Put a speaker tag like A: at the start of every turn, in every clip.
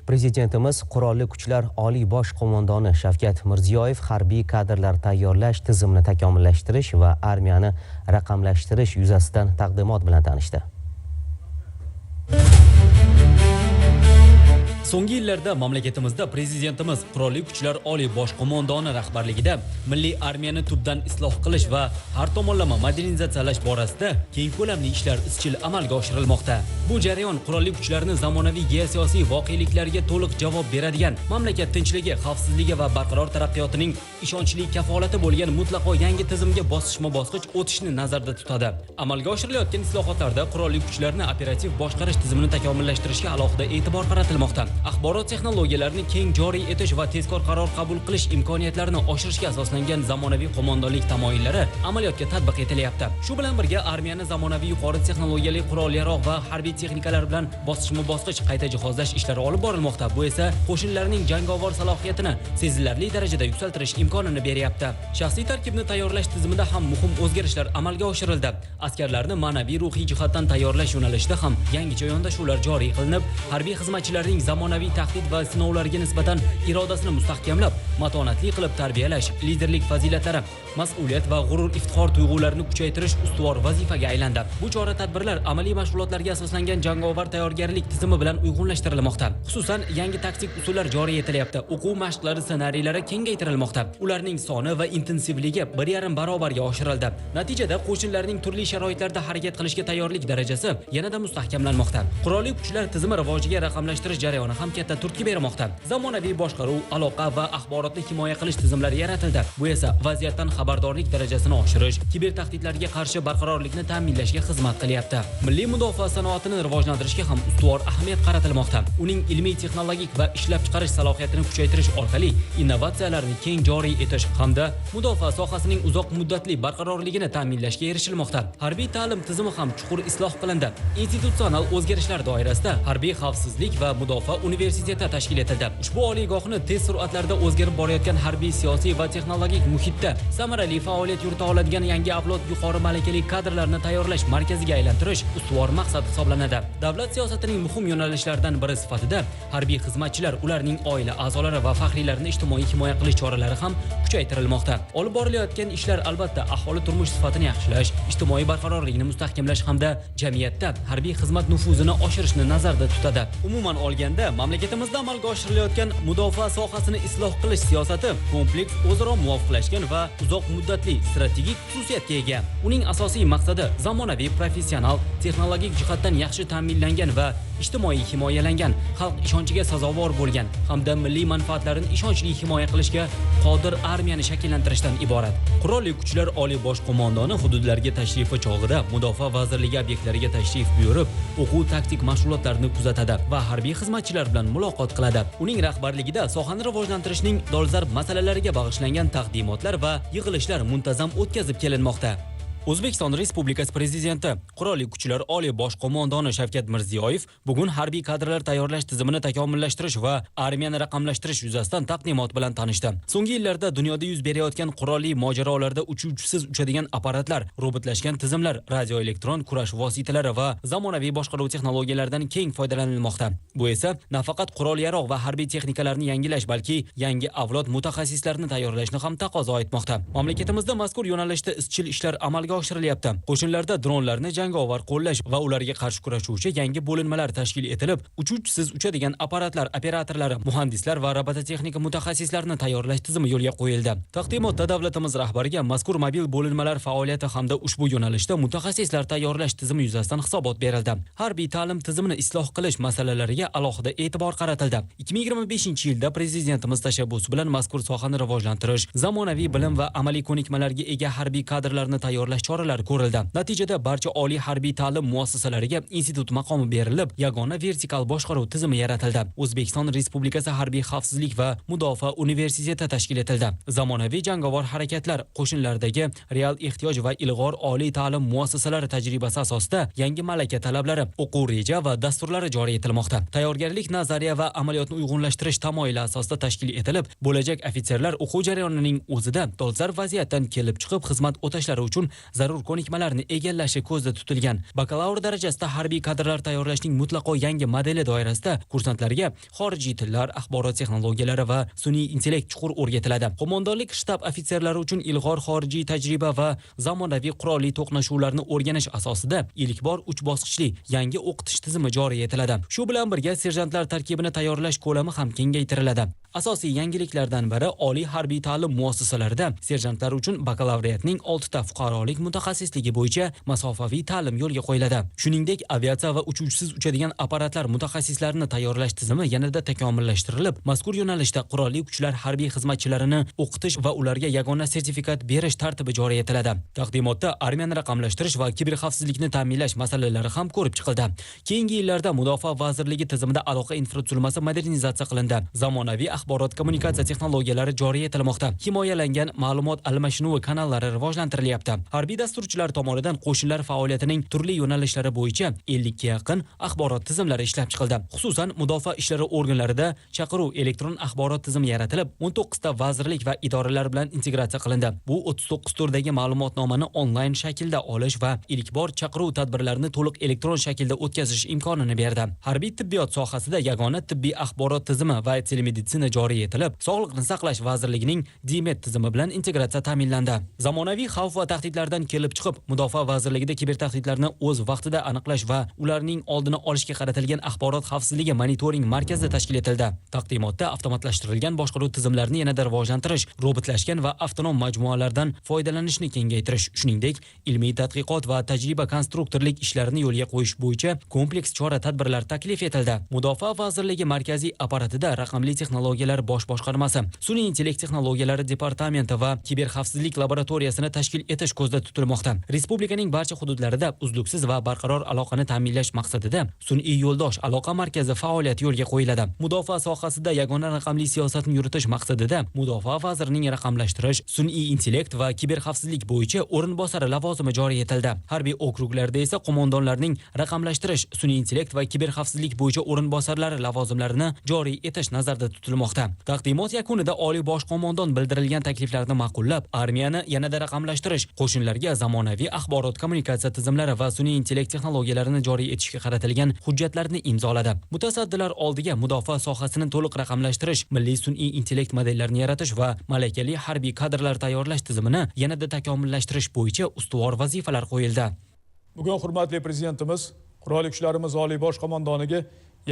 A: Prezidentimiz Qurolli Kuchlar Oliy bosh qo'mondoni Shavkat Mirziyoyev harbiy kadrlar tayyorlash tizimini takomillashtirish va armiyani raqamlashtirish yuzasidan taqdimot bilan tanishdi.
B: So'nggi yillarda mamlakatimizda Prezidentimiz Qurolli Kuchlar Oliy bosh qo'mondoni rahbarligida milliy armiyani tubdan isloh qilish va har tomonlama modernizatsiyalash borasida keng ko'lamli ishlar izchil amalga oshirilmoqda. Bu jarayon qurolli kuchlarni zamonaviy geosiyosiy voqeliklarga to'liq javob beradigan, mamlakat tinchligi, xavfsizligi va barqaror taraqqiyotining ishonchli kafolati bo'lgan mutlaqo yangi tizimga bosqichma-bosqich o'tishni nazarda tutadi. Amalga oshirilayotgan islohotlarda qurolli kuchlarni operativ boshqarish tizimini takomillashtirishga alohida e'tibor qaratilmoqda. Axborot texnologiyalarini keng joriy etish va tezkor qaror qabul qilish imkoniyatlarini oshirishga asoslangan zamonaviy qo'mondonlik tamoyillari amaliyotga tatbiq etilyapti. Shu bilan birga armiyani zamonaviy yuqori texnologiyali qurol-yarog' va harbiy texnikalar bilan bosqichma-bosqich qayta jihozlash ishlari olib borilmoqda. Bu esa qo'shinlarning jangovar salohiyatini sezilarli darajada yuksaltirish imkonini beryapti. Shaxsiy tarkibni tayyorlash tizimida ham muhim o'zgarishlar amalga oshirildi. Askarlarni ma'naviy ruhiy jihatdan tayyorlash yo'nalishida ham yangicha yondashuvlar joriy qilinib, harbiy xizmatchilarning zamonaviy tahdid va sinovlarga nisbatan irodasini mustahkamlab, matonatli qilib tarbiyalash, liderlik fazilatlari, mas'uliyat va g'urur iftixor tuyg'ularini kuchaytirish ustuvor vazifaga aylandi. Bu chora-tadbirlar amaliy mashg'ulotlarga asoslangan jangovar tayyorgarlik tizimi bilan uyg'unlashtirilmoqda. Xususan, yangi taktik usullar joriy etilyapti. O'quv mashqlari ssenariylari kengaytirilmoqda. Ularning soni va intensivligi 1,5 barobarga oshirildi. Natijada qo'shinlarning turli sharoitlarda harakat qilishga tayyorlik darajasi yanada mustahkamlanmoqda. Qurolli kuchlar tizimi rivojiga raqamlashtirish jarayoni ham katta turtki bermoqda. Zamonaviy boshqaruv, aloqa va axborotni himoya qilish tizimlari yaratildi. Bu esa vaziyatdan xabardorlik darajasini oshirish, kiber tahdidlarga qarshi barqarorlikni ta'minlashga xizmat qilyapti. Milliy mudofaa sanoatini rivojlantirishga ham ustuvor ahamiyat qaratilmoqda. Uning ilmiy, texnologik va ishlab chiqarish salohiyatini kuchaytirish orqali innovatsiyalarni keng joriy etish hamda mudofaa sohasining uzoq muddatli barqarorligini ta'minlashga erishilmoqda. Harbiy ta'lim tizimi ham chuqur isloh qilindi. Institutsional o'zgarishlar doirasida harbiy xavfsizlik va mudofaa universiteti tashkil etildi. Ushbu oliygohni tez sur'atlarda o'zgarib borayotgan harbiy, siyosiy va texnologik muhitda samarali faoliyat yurita oladigan yangi avlod yuqori malakali kadrlarni tayyorlash markaziga aylantirish ustuvor maqsad hisoblanadi. Davlat siyosatining muhim yo'nalishlaridan biri sifatida harbiy xizmatchilar, ularning oila a'zolari va faxriylarini ijtimoiy himoya qilish choralari ham kuchaytirilmoqda. Olib borilayotgan ishlar albatta aholi turmush sifatini yaxshilash, ijtimoiy barqarorlikni mustahkamlash hamda jamiyatda harbiy xizmat nufuzini oshirishni nazarda tutadi. Umuman olganda, mamlakatimizda amalga oshirilayotgan mudofaa sohasini isloh qilish siyosati kompleks, o'zaro muvofiqlashgan va uzoq muddatli strategik xususiyatga ega. Uning asosiy maqsadi zamonaviy, professional, texnologik jihatdan yaxshi ta'minlangan va ijtimoiy himoyalangan, xalq ishonchiga sazovor bo'lgan hamda milliy manfaatlarini ishonchli himoya qilishga qodir armiyani shakllantirishdan iborat. Qurolli Kuchlar Oliy bosh qo'mondoni hududlarga tashrifi chog'ida Mudofaa vazirligi obyektlariga tashrif buyurib, o'quv taktik mashg'ulotlarini kuzatadi va harbiy xizmatchilar bilan muloqot qiladi. Uning rahbarligida sohani rivojlantirishning dolzarb masalalariga bag'ishlangan taqdimotlar va yig'ilishlar muntazam o'tkazib kelinmoqda. O'zbekiston Respublikasi Prezidenti Qurolli Kuchlar Oliy bosh qo'mondoni Shavkat Mirziyoyev bugun harbiy kadrlar tayyorlash tizimini takomillashtirish va armiyani raqamlashtirish yuzasidan taqdimot bilan tanishdi. So'nggi yillarda dunyoda yuz berayotgan qurolli mojarolarda uchuvchisiz uchadigan apparatlar, robotlashgan tizimlar, radioelektron kurash vositalari va zamonaviy boshqaruv texnologiyalaridan keng foydalanilmoqda. Bu esa nafaqat qurol-yarog' va harbiy texnikalarni yangilash, balki yangi avlod mutaxassislarini tayyorlashni ham taqozo etmoqda. Mamlakatimizda mazkur yo'nalishda izchil ishlar amalga oshirilyapti. Qo'shinlarda dronlarni jangovar qo'llash va ularga qarshi kurashuvchi yangi bo'linmalar tashkil etilib, uchuvchisiz uchadigan apparatlar operatorlari, muhandislar va robototexnika mutaxassislarini tayyorlash tizimi yo'lga qo'yildi. Taqdimotda davlatimiz rahbariga mazkur mobil bo'linmalar faoliyati hamda ushbu yo'nalishda mutaxassislar tayyorlash tizimi yuzasidan hisobot berildi. Harbiy ta'lim tizimini isloh qilish masalalariga alohida e'tibor qaratildi. 2025-yilda Prezidentimiz tashabbusi bilan mazkur sohani rivojlantirish, zamonaviy bilim va amaliy ko'nikmalarga ega harbiy kadrlarni tayyorlash choralari ko'rildi. Natijada barcha oliy harbiy ta'lim muassasalariga institut maqomi berilib, yagona vertikal boshqaruv tizimi yaratildi. O'zbekiston Respublikasi Harbiy xavfsizlik va mudofaa universiteti tashkil etildi. Zamonaviy jangovar harakatlar, qo'shinlardagi real ehtiyoj va ilg'or oliy ta'lim muassasalari tajribasi asosida yangi malaka talablari, o'quv reja va dasturlari joriy etilmoqda. Tayyorgarlik nazariya va amaliyotni uyg'unlashtirish tamoyili asosida tashkil etilib, bo'lajak ofitserlar o'quv jarayonining o'zida dolzarb vaziyatdan kelib chiqib xizmat o'tashlari uchun zarur ko'nikmalarni egallashi ko'zda tutilgan. Bakalavr darajasida harbiy kadrlar tayyorlashning mutlaqo yangi modeli doirasida kursantlarga xorijiy tillar, axborot texnologiyalari va sun'iy intellekt chuqur o'rgatiladi. Qo'mondonlik shtab ofitserlari uchun ilg'or xorijiy tajriba va zamonaviy qurolli to'qnashuvlarni o'rganish asosida ilk bor 3 bosqichli yangi o'qitish tizimi joriy etiladi. Shu bilan birga serjantlar tarkibini tayyorlash ko'lami ham kengaytiriladi. Asosiy yangiliklardan biri oliy harbiy ta'lim muassasalarida serjantlar uchun bakalavriatning 6 ta fuqarolik mutaxassisligi bo'yicha masofaviy ta'lim yo'lga qo'yiladi. Shuningdek, aviatsiya va uchuvchisiz uchadigan apparatlar mutaxassislarini tayyorlash tizimi yanada takomillashtirilib, mazkur yo'nalishda qurolli kuchlar harbiy xizmatchilarini o'qitish va ularga yagona sertifikat berish tartibi joriy etiladi. Taqdimotda armiyani raqamlashtirish va kiberxavfsizlikni ta'minlash masalalari ham ko'rib chiqildi. Keyingi yillarda Mudofaa vazirligi tizimida aloqa infratuzilmasi modernizatsiya qilindi. Zamonaviy axborot kommunikatsiya texnologiyalari joriy etilmoqda. Himoyalangan ma'lumot almashinuvi kanallari rivojlantirilyapti. Harbiy dasturchilar tomonidan qo'shinlar faoliyatining turli yo'nalishlari bo'yicha 50 ga yaqin axborot tizimlari ishlab chiqildi. Xususan, mudofaa ishlari organlarida chaqiruv elektron axborot tizimi yaratilib, 19 ta vazirlik va idoralar bilan integratsiya qilindi. Bu 39 turdagi ma'lumotnomani onlayn shaklda olish va ilk bor chaqiruv tadbirlarini to'liq elektron shaklda o'tkazish imkonini berdi. Harbiy tibbiyot sohasida yagona tibbiy axborot tizimi va telemeditsina joriy etilib, Sog'liqni saqlash vazirligining DMET tizimi bilan integratsiya ta'minlandi. Zamonaviy xavf va tahdidlardan kelib chiqib, Mudofaa vazirligida kibertahdidlarni o'z vaqtida aniqlash va ularning oldini olishga qaratilgan axborot xavfsizligi monitoring markazi tashkil etildi. Taqdimotda avtomatlashtirilgan boshqaruv tizimlarini yanada rivojlantirish, robotlashgan va avtonom majmualardan foydalanishni kengaytirish, shuningdek, ilmiy tadqiqot va tajriba konstruktorlik ishlarini yo'lga qo'yish bo'yicha kompleks chora-tadbirlar taklif etildi. Mudofaa vazirligi markaziy apparatida raqamli texnologiyalar bosh boshqarmasi, sun'iy intellekt texnologiyalari departamenti va kiberxavfsizlik laboratoriyasini tashkil etish ko'zda tutilmoqda. Respublikaning barcha hududlarida uzluksiz va barqaror aloqani ta'minlash maqsadida sun'iy yo'ldosh aloqa markazi faoliyati yo'lga qo'yiladi. Mudofaa sohasida yagona raqamli siyosatni yuritish maqsadida Mudofaa vazirining raqamlashtirish, sun'iy intellekt va kiberxavfsizlik bo'yicha o'rinbosari lavozimi joriy etildi. Harbiy okruglarda esa qo'mondonlarning raqamlashtirish, sun'iy intellekt va kiberxavfsizlik bo'yicha o'rinbosarlari lavozimlarini joriy etish nazarda tutilmoqda. Taqdimot yakunida oliy bosh qo'mondon bildirilgan takliflarni ma'qullab, armiyani yanada raqamlashtirish, qo'shinlarga zamonaviy axborot kommunikatsiya tizimlari va sun'iy intellekt texnologiyalarini joriy etishga qaratilgan hujjatlarni imzoladi. Mutasaddilar oldiga mudofaa sohasini to'liq raqamlashtirish, milliy sun'iy intellekt modellarini yaratish va malakali harbiy kadrlar tayyorlash tizimini yanada takomillashtirish bo'yicha ustuvor vazifalar qo'yildi.
C: Bugun hurmatli prezidentimiz Qurolli Kuchlarimiz oliy bosh qo'mondoniga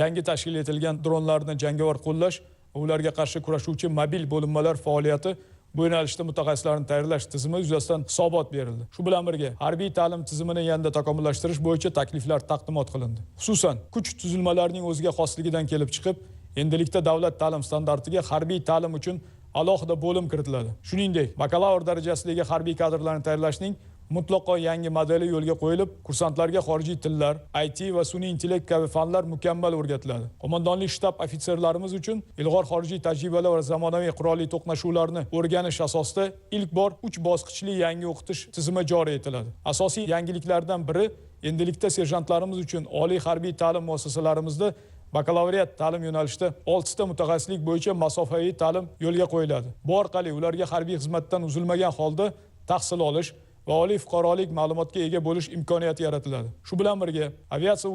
C: yangi tashkil etilgan dronlarni jangovar qo'llash va ularga qarshi kurashuvchi mobil bo'linmalar faoliyati bu yo'nalishda mutaxassislarni tayyorlash tizimi yuzasidan hisobot berildi. Shu bilan birga harbiy ta'lim tizimini yanada takomillashtirish bo'yicha takliflar taqdimot qilindi. Xususan, kuch tuzilmalarining o'ziga xosligidan kelib chiqib, endilikda davlat ta'lim standartiga harbiy ta'lim uchun alohida bo'lim kiritiladi. Shuningdek, bakalavr darajasidagi harbiy kadrlarni tayyorlashning mutlaqo yangi modeli yo'lga qo'yilib, kursantlarga xorijiy tillar, IT va sun'iy intellekt kabi fanlar mukammal o'rgatiladi. Qo'mondonlik shtab ofitserlarimiz uchun ilg'or xorijiy tajribalar va zamonaviy qurolli to'qnashuvlarni o'rganish asosida ilk bor 3 bosqichli yangi o'qitish tizimi joriy etiladi. Asosiy yangiliklardan biri endilikda serjantlarimiz uchun oliy harbiy ta'lim muassasalarimizda bakalavriat ta'lim yo'nalishida 6 ta mutaxassislik bo'yicha masofaviy ta'lim yo'lga qo'yiladi. Bu orqali ularga harbiy xizmatdan uzilmagan holda tahsil olish va oliy fuqarolik ma'lumotga ega bo'lish imkoniyati yaratiladi. Shu bilan birga aviatsiya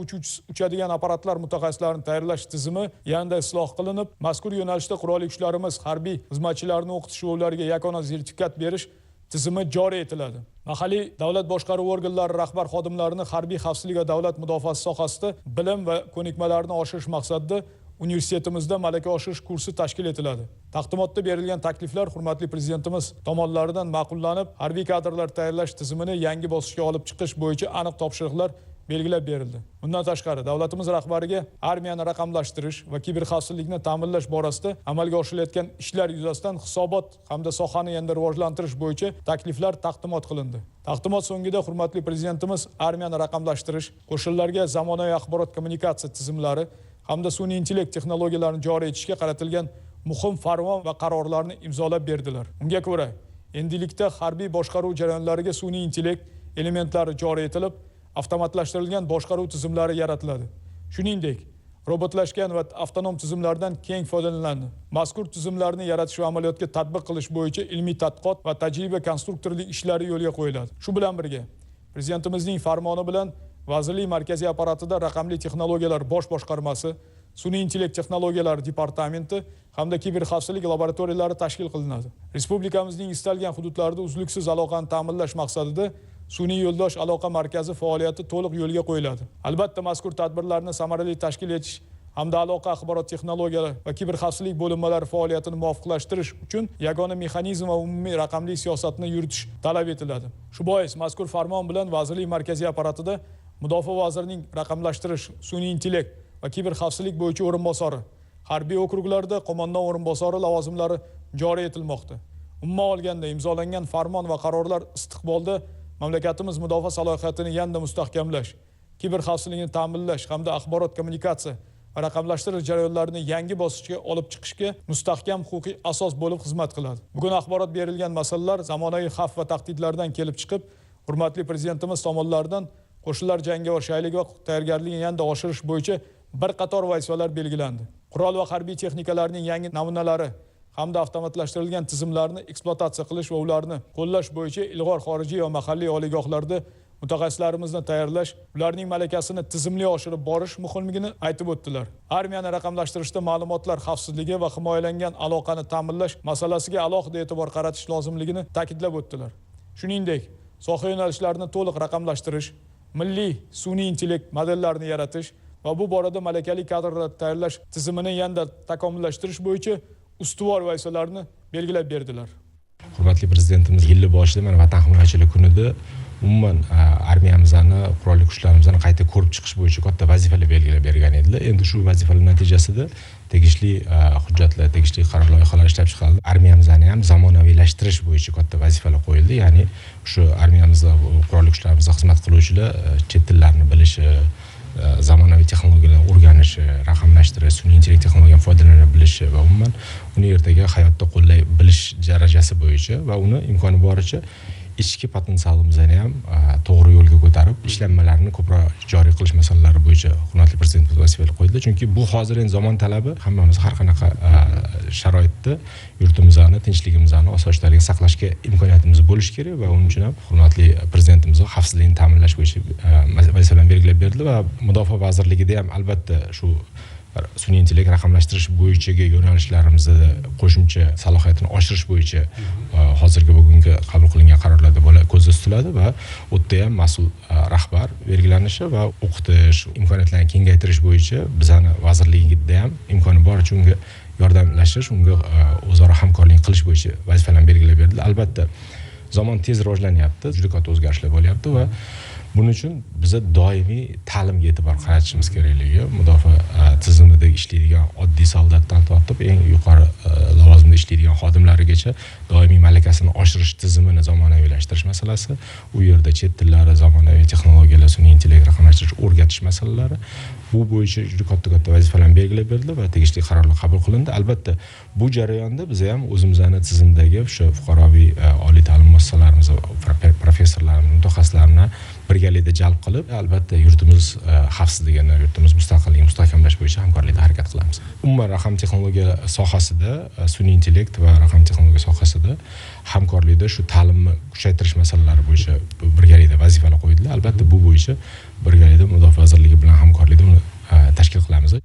C: uchadigan apparatlar mutaxassislarini tayyorlash tizimi yanada isloh qilinib, mazkur yo'nalishda qurolli kuchlarimiz harbiy xizmatchilarini o'qitish va ularga yagona sertifikat berish tizimi joriy etiladi. Mahalliy davlat boshqaruv organlari rahbar xodimlarini harbiy xavfsizlik va davlat mudofaasi sohasida bilim va ko'nikmalarini oshirish maqsadida universitetimizda malaka oshirish kursi tashkil etiladi. Taqdimotda berilgan takliflar hurmatli prezidentimiz tomonidan ma'qullanib, harbiy kadrlar tayyorlash tizimini yangi bosqichga olib chiqish bo'yicha aniq topshiriqlar belgilab berildi. Bundan tashqari davlatimiz rahbariga armiyani raqamlashtirish va kiberxavfsizlikni ta'minlash borasida amalga oshirilayotgan ishlar yuzasidan hisobot hamda sohani yanada rivojlantirish bo'yicha takliflar taqdimot qilindi. Taqdimot so'ngida hurmatli prezidentimiz armiyani raqamlashtirish, qo'shinlarga zamonaviy axborot kommunikatsiya tizimlari hamda sun'iy intellekt texnologiyalarini joriy etishga qaratilgan muhim farmon va qarorlarni imzolab berdilar. Unga ko'ra, endilikda harbiy boshqaruv jarayonlariga sun'iy intellekt elementlari joriy etilib, avtomatlashtirilgan boshqaruv tizimlari yaratiladi. Shuningdek, robotlashgan va avtonom tizimlardan keng foydalaniladi. Mazkur tizimlarni yaratish va amaliyotga tatbiq qilish bo'yicha ilmiy tadqiqot va tajriba konstruktorlik ishlari yo'lga qo'yiladi. Shu bilan birga Prezidentimizning farmoni bilan Vazirlik markaziy apparatida raqamli texnologiyalar bosh boshqarmasi, sun'iy intellekt texnologiyalari departamenti hamda kiberxavfsizlik laboratoriyalari tashkil qilinadi. Respublikamizning istalgan hududlarida uzluksiz aloqani ta'minlash maqsadida sun'iy yo'ldosh aloqa markazi faoliyati to'liq yo'lga qo'yiladi. Albatta, mazkur tadbirlarni samarali tashkil etish hamda aloqa axborot texnologiyalari va kiberxavfsizlik bo'linmalari faoliyatini muvofiqlashtirish uchun yagona mexanizm va umumiy raqamli siyosatni yuritish talab etiladi. Shu bois mazkur farmon bilan Vazirlik markaziy apparatida Mudofaa vazirining raqamlashtirish, sun'iy intellekt va kiberxavfsizlik bo'yicha o'rinbosari, harbiy okruglarda qo'mondon o'rinbosari lavozimlari joriy etilmoqda. Umuman olganda imzolangan farmon va qarorlar istiqbolda mamlakatimiz mudofaa salohiyatini yanada mustahkamlash, kiberxavfsizlikni ta'minlash hamda axborot kommunikatsiya va raqamlashtirish jarayonlarini yangi bosqichga olib chiqishga mustahkam huquqiy asos bo'lib xizmat qiladi. Bugun axborot berilgan masalalar zamonaviy xavf va tahdidlardan kelib chiqib, hurmatli prezidentimiz tomonidan qo'shinlar jangovar shayligi va tayyorgarligini yanada oshirish bo'yicha bir qator vazifalar belgilandi. Qurol va harbiy texnikalarning yangi namunalari hamda avtomatlashtirilgan tizimlarni ekspluatatsiya qilish va ularni qo'llash bo'yicha ilg'or xorijiy va mahalliy oliygohlarda mutaxassislarimizni tayyorlash, ularning malakasini tizimli oshirib borish muhimligini aytib o'tdilar. Armiyani raqamlashtirishda ma'lumotlar xavfsizligi va himoyalangan aloqani ta'minlash masalasiga alohida e'tibor qaratish lozimligini ta'kidlab o'tdilar. Shuningdek, soha yo'nalishlarini to'liq raqamlashtirish, milliy sun'iy intellekt modellarini yaratish va bu borada malakali kadrlar tayyorlash tizimini yanada takomillashtirish bo'yicha ustuvor vazifalarni belgilab berdilar.
D: Hurmatli prezidentimiz yil boshida mana Vatan himoyachilik kunida umuman armiyamizni, qurolli kuchlarimizni qayta ko'rib chiqish bo'yicha katta vazifalar belgilab bergan edilar. Endi shu vazifalar natijasida tegishli hujjatlar, tegishli qaror loyihalar ishlab chiqildi. Armiyamizni ham zamonaviylashtirish bo'yicha katta vazifalar qo'yildi. Ya'ni shu armiyamizda qurolli kuchlarimizda xizmat qiluvchilar chet tillarini bilishi, zamonaviy texnologiyalarni o'rganishi, raqamlashtirish, sun'iy intellekt texnologiyadan foydalana bilishi va umuman uni ertaga hayotda qo'llay bilish darajasi bo'yicha va uni imkoni boricha ichki potensialimizni ham to'g'ri yo'lga ko'tarib, ishlanmalarni ko'proq joriy qilish masalalari bo'yicha hurmatli prezidentimiz vazifalar qo'ydi. Chunki bu hozir endi zamon talabi, hammamiz har qanaqa sharoitda yurtimizni, tinchligimizni, osoyishtaligiga saqlashga imkoniyatimiz bo'lishi kerak va uning uchun ham hurmatli prezidentimiz xavfsizlikni ta'minlash bo'yicha vazifalarni belgilab berdi va Mudofaa vazirligida ham albatta shu sun'iy intellekt raqamlashtirish bo'yichagi yo'nalishlarimizni qo'shimcha salohiyatini oshirish bo'yicha hozirgi bugungi qabul qilingan qarorlarda ko'zda tutiladi va u yerda ham mas'ul rahbar belgilanishi va o'qitish, imkoniyatlarni kengaytirish bo'yicha bizning vazirligimizda ham imkoni boricha unga yordamlashish, unga o'zaro hamkorlik qilish bo'yicha vazifalarni belgilab berdi. Albatta zamon tez rivojlanyapti, juda katta o'zgarishlar bo'lyapti va buning uchun biz doimiy ta'limga e'tibor qaratishimiz kerakligi, mudofaa tizimida ishlaydigan oddiy soldatdan tortib eng yuqori lavozimda ishlaydigan xodimlarigacha doimiy malakasini oshirish tizimini zamonaviylashtirish masalasi, u yerda chet tillari, zamonaviy texnologiyalar, sun'iy intellekt raqamlashtirish o'rgatish masalalari bu bo'yicha juda katta vazifalarni belgilab berdi va tegishli qarorlar qabul qilindi. Albatta, bu jarayonda biz ham o'zimizning tizimdagi o'sha fuqaroviy oliy ta'lim muassasalarimiz, professorlarimiz, mutaxassislarni birgalikda jalb qilib, albatta yurtimiz xavfsizligini, yurtimiz mustaqilligini mustahkamlash bo'yicha hamkorlikda harakat qilamiz. Umuman raqam texnologiya sohasida, sun'iy intellekt va raqam texnologiya sohasida hamkorlikda shu ta'limni kuchaytirish masalalari bo'yicha birgalikda vazifalar qo'yildi. Albatta bu bo'yicha birgalikda Mudofaa vazirligi bilan hamkorlikda uni tashkil qilamiz.